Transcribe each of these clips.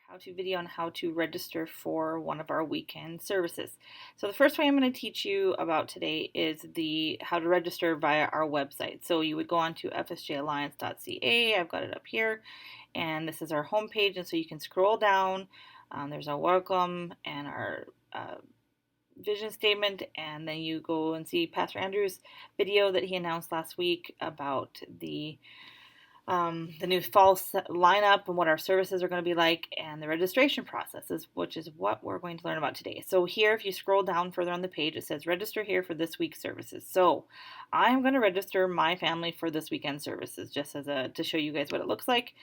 how-to video on how to register for one of our weekend services. So the first way I'm going to teach you about today is the how to register via our website. So you would go on to fsjalliance.ca. I've got it up here, and this is our homepage. And so you can scroll down. There's our welcome and our vision statement, and then you go and see Pastor Andrew's video that he announced last week about the new fall lineup and what our services are going to be like, and the registration processes, which is what we're going to learn about today. So here, if you scroll down further on the page, it says register here for this week's services. So I'm going to register my family for this weekend services just as to show you guys what it looks like.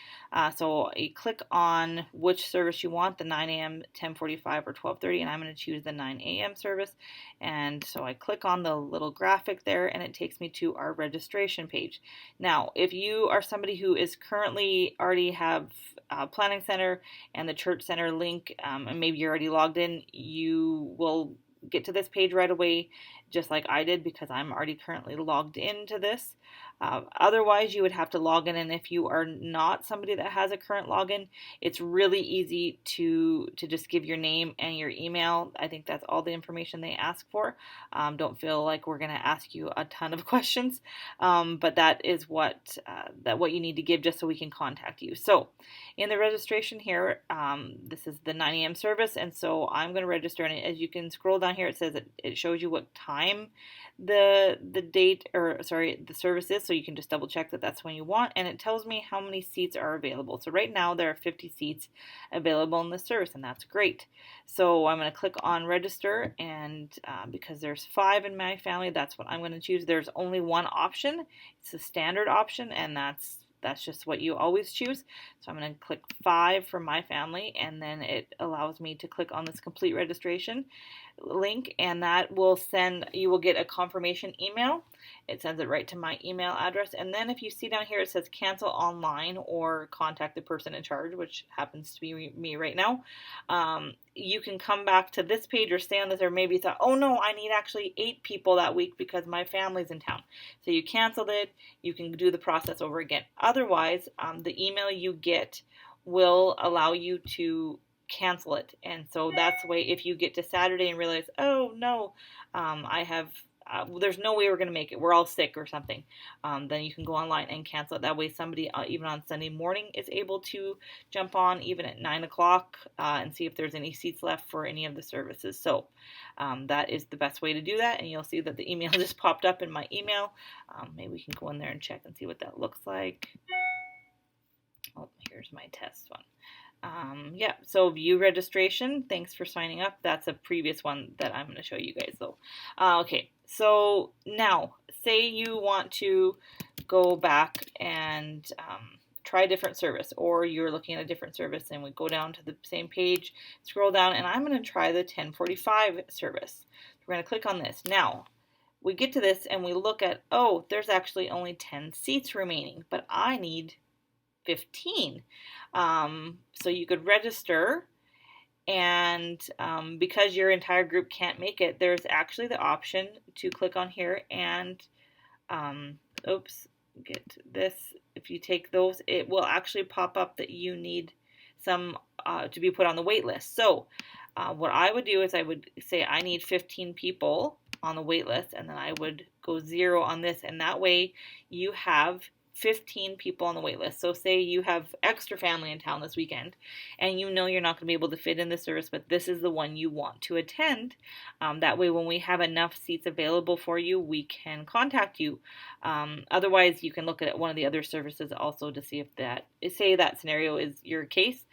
So you click on which service you want, the 9 a.m., 10:45, or 12:30, and I'm going to choose the 9 a.m. service. And so I click on the little graphic there, and it takes me to our registration page. Now, if you are somebody who is currently already have Planning Center and the Church Center link, and maybe you're already logged in, you will get to this page right away, just like I did, because I'm already currently logged into this. Otherwise, you would have to log in, and if you are not somebody that has a current login, it's really easy to just give your name and your email. I think that's all the information they ask for. Don't feel like we're going to ask you a ton of questions, but that is what you need to give just so we can contact you. So in the registration here, this is the 9 a.m. service, and so I'm going to register, and as you can scroll down here, it says it shows you what time the service is, so you can just double check that that's when you want, and it tells me how many seats are available. So right now there are 50 seats available in this service, and that's great. So I'm going to click on register, and because there's 5 in my family, that's what I'm going to choose. There's only one option. It's a standard option, and that's just what you always choose. So I'm going to click 5 for my family, and then it allows me to click on this complete registration link, and that will you will get a confirmation email. It sends it right to my email address, and then if you see down here it says cancel online or contact the person in charge, which happens to be me right now. You can come back to this page or stay on this, or maybe you thought, oh no, I need actually 8 people that week because my family's in town. So you canceled it, you can do the process over again. Otherwise, the email you get will allow you to cancel it. And so that's the way, if you get to Saturday and realize, oh no, there's no way we're going to make it, we're all sick or something, then you can go online and cancel it. That way somebody, even on Sunday morning, is able to jump on even at 9 o'clock and see if there's any seats left for any of the services. So that is the best way to do that, and you'll see that the email just popped up in my email. Maybe we can go in there and check and see what that looks like. Oh, here's my test one. So view registration, thanks for signing up. That's a previous one that I'm going to show you guys though. Okay, so now say you want to go back and try a different service, or you're looking at a different service, and we go down to the same page, scroll down, and I'm going to try the 10:45 service. We're going to click on this. Now we get to this and we look at, oh, there's actually only 10 seats remaining, but I need 15. So you could register, and because your entire group can't make it, there's actually the option to click on here and get this. If you take those, it will actually pop up that you need some to be put on the wait list. So what I would do is I would say I need 15 people on the wait list, and then I would go 0 on this, and that way you have 15 people on the wait list. So say you have extra family in town this weekend, and you know you're not going to be able to fit in the service, but this is the one you want to attend. That way, when we have enough seats available for you, we can contact you. Otherwise, you can look at one of the other services also to see if say that scenario is your case.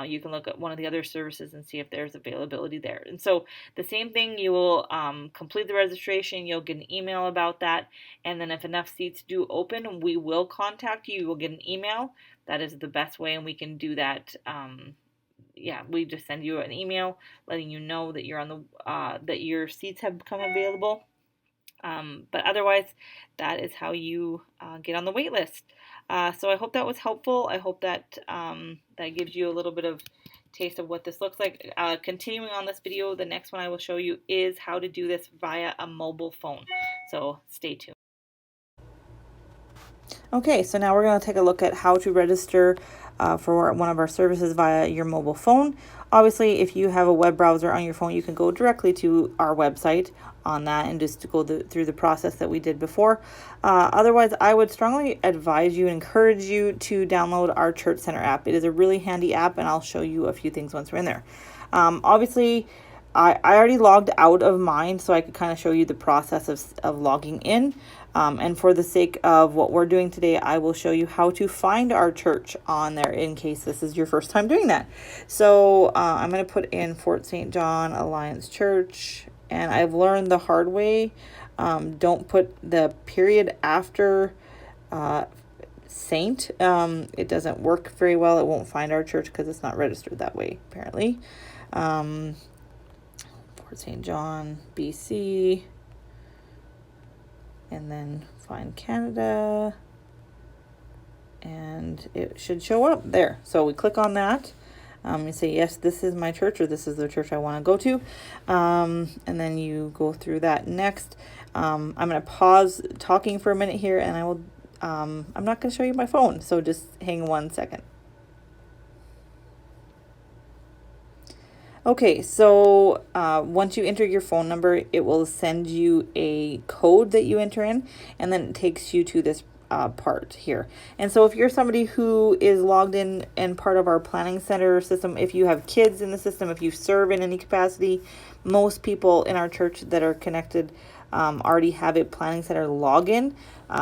You can look at one of the other services and see if there's availability there. And so the same thing, you will complete the registration, you'll get an email about that, and then if enough seats do open, we will contact you. You will get an email. That is the best way, and we can do that. We just send you an email letting you know that you're on that your seats have become available. But otherwise, that is how you get on the wait list. So I hope that was helpful. I hope that that gives you a little bit of taste of what this looks like. Continuing on this video, the next one I will show you is how to do this via a mobile phone. So stay tuned. Okay, so now we're going to take a look at how to register for one of our services via your mobile phone. Obviously, if you have a web browser on your phone, you can go directly to our website on that and just go through the process that we did before. Otherwise, I would strongly advise you, encourage you to download our Church Center app. It is a really handy app, and I'll show you a few things once we're in there. Obviously, I already logged out of mine, so I could kind of show you the process of logging in. And for the sake of what we're doing today, I will show you how to find our church on there in case this is your first time doing that. So I'm going to put in Fort St. John Alliance Church, and I've learned the hard way. Don't put the period after Saint. It doesn't work very well. It won't find our church because it's not registered that way, apparently. Fort St. John, BC. And then find Canada, and it should show up there. So we click on that. You say, yes, this is my church, or this is the church I want to go to. And then you go through that next. I'm going to pause talking for a minute here, and I will, I'm not going to show you my phone, so just hang 1 second. Okay, so once you enter your phone number, it will send you a code that you enter in, and then it takes you to this part here. And so if you're somebody who is logged in and part of our planning center system, if you have kids in the system, if you serve in any capacity, most people in our church that are connected already have a planning center login.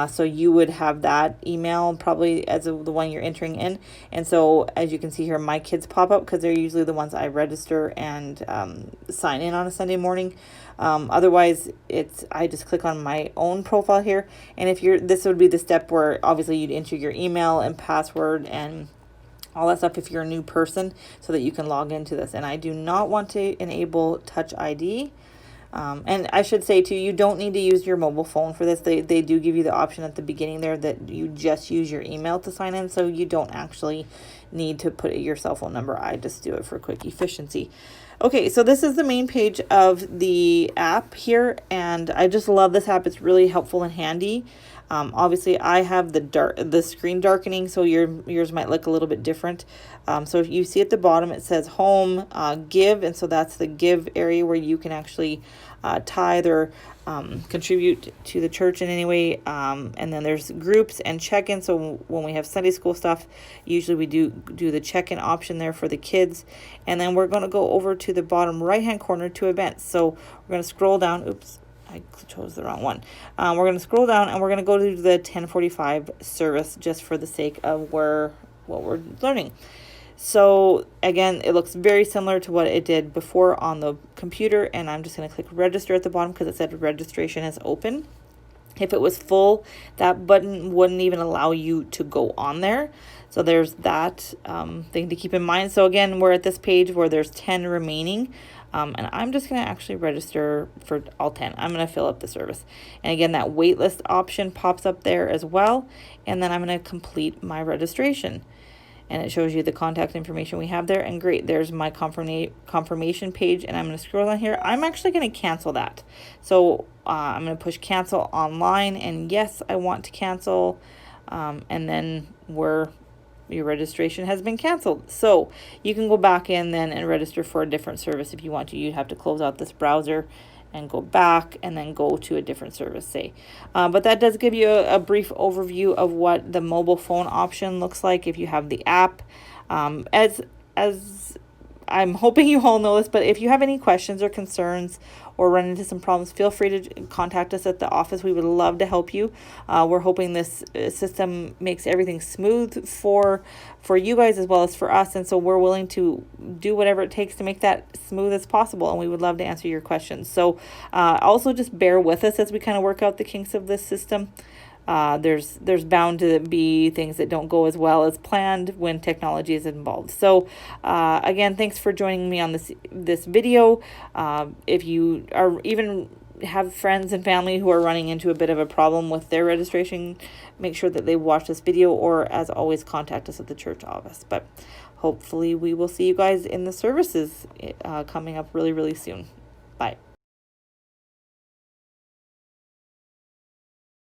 So you would have that email probably as the one you're entering in. And so as you can see here, my kids pop up because they're usually the ones I register and sign in on a Sunday morning. Otherwise, I just click on my own profile here. And if this would be the step where obviously you'd enter your email and password and all that stuff if you're a new person so that you can log into this. And I do not want to enable Touch ID. And I should say too, you don't need to use your mobile phone for this. They do give you the option at the beginning there that you just use your email to sign in, so you don't actually need to put your cell phone number. I just do it for quick efficiency. Okay, so this is the main page of the app here, and I just love this app. It's really helpful and handy. Obviously, I have the screen darkening, so yours might look a little bit different. So if you see at the bottom, it says Home, Give, and so that's the Give area where you can actually tithe or contribute to the church in any way. And then there's Groups and Check-in. So when we have Sunday school stuff, usually we do the check-in option there for the kids. And then we're going to go over to the bottom right-hand corner to Events. So we're going to scroll down. Oops. I chose the wrong one. We're going to scroll down and we're going to go to the 1045 service just for the sake of what we're learning. So again, it looks very similar to what it did before on the computer, and I'm just going to click register at the bottom because it said registration is open. If it was full, that button wouldn't even allow you to go on there. So there's that thing to keep in mind. So again, we're at this page where there's 10 remaining. And I'm just going to actually register for all 10. I'm going to fill up the service. And again, that waitlist option pops up there as well. And then I'm going to complete my registration. And it shows you the contact information we have there. And great, there's my confirmation page. And I'm going to scroll down here. I'm actually going to cancel that. So I'm going to push cancel online. And yes, I want to cancel. And then your registration has been canceled. So you can go back in then and register for a different service if you want to. You'd have to close out this browser and go back and then go to a different service, say. But that does give you a brief overview of what the mobile phone option looks like if you have the app. As I'm hoping you all know this, but if you have any questions or concerns or run into some problems, feel free to contact us at the office. We would love to help you. We're hoping this system makes everything smooth for you guys as well as for us. And so we're willing to do whatever it takes to make that smooth as possible. And we would love to answer your questions. So also just bear with us as we kind of work out the kinks of this system. There's bound to be things that don't go as well as planned when technology is involved. So again, thanks for joining me on this video. If you are even have friends and family who are running into a bit of a problem with their registration, make sure that they watch this video, or as always, contact us at the church office. But hopefully we will see you guys in the services coming up really, really soon. Bye.